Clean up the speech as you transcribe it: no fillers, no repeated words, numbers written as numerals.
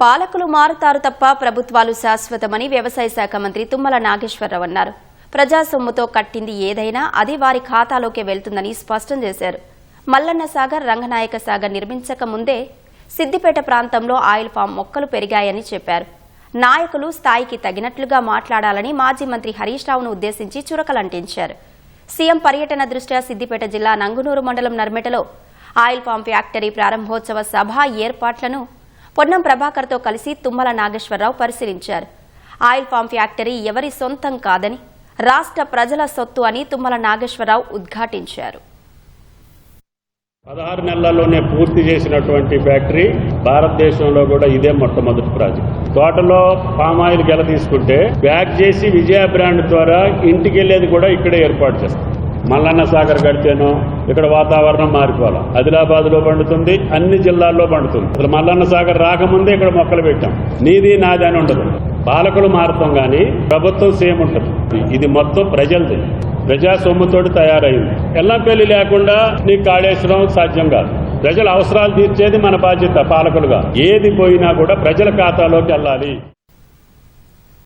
పాలకులు మారుతారు తప్ప ప్రభుత్వాలు శాశ్వతమని వ్యవసాయ శాఖ మంత్రి తుమ్మల నాగేశ్వరరావు అన్నారు. ప్రజా సొమ్ముతో కట్టింది ఏదైనా అది వారి ఖాతాలోకే వెళ్తుందని స్పష్టం చేశారు. మల్లన్న సాగర్, రంగనాయక సాగర్ నిర్మించక ముందే సిద్దిపేట ప్రాంతంలో ఆయిల్ ఫామ్ మొక్కలు పెరిగాయని చెప్పారు. నాయకులు స్థాయికి తగినట్లుగా మాట్లాడాలని మాజీ మంత్రి హరీష్ రావును ఉద్దేశించి చురకలంటించారు. సీఎం పర్యటన దృష్ట్యా సిద్దిపేట జిల్లా నంగునూరు మండలం నర్మెటలో ఆయిల్ ఫామ్ ఫ్యాక్టరీ ప్రారంభోత్సవ సభ ఏర్పాట్లను పొన్నం ప్రభాకర్తో కలిసి తుమ్మల నాగేశ్వరరావు పరిశీలించారు. ఆయిల్ ఫామ్ ఫ్యాక్టరీ ఎవరి సొంతం కాదని, రాష్ట్ర ప్రజల సొత్తు అని తుమ్మల నాగేశ్వరరావు ఉద్ఘాటించారు. 16 నెలల్లోనే పూర్తి చేసినటువంటి ఫ్యాక్టరీ భారతదేశంలో కూడా ఇదే మొట్టమొదటి ప్రాజెక్ట్. తోటలో పామ్ ఆయిల్ గెల తీసుకుంటే ప్యాక్ చేసి విజయ బ్రాండ్ ద్వారా ఇంటికి వెళ్ళేది కూడా ఇక్కడే ఏర్పాటు చేస్తాం. మల్లన్న సాగర్ కడితేనో ఇక్కడ వాతావరణం మారిపోవాలి. ఆదిలాబాద్ లో పండుతుంది, అన్ని జిల్లాల్లో పండుతుంది. అసలు మల్లన్న సాగర్ రాకముందే ఇక్కడ మొక్కలు పెట్టాం. నీది నాది అని ఉండదు. పాలకులు మారుతాం కానీ ప్రభుత్వం సేమ్ ఉంటుంది. ఇది మొత్తం ప్రజలది, ప్రజా సొమ్ముతోటి తయారైంది. ఎల్లంపల్లి లేకుండా నీకు కాళేశ్వరం సాధ్యం కాదు. ప్రజల అవసరాలు తీర్చేది మన బాధ్యత పాలకులుగా. ఏది పోయినా కూడా ప్రజల ఖాతాలోకి వెళ్ళాలి.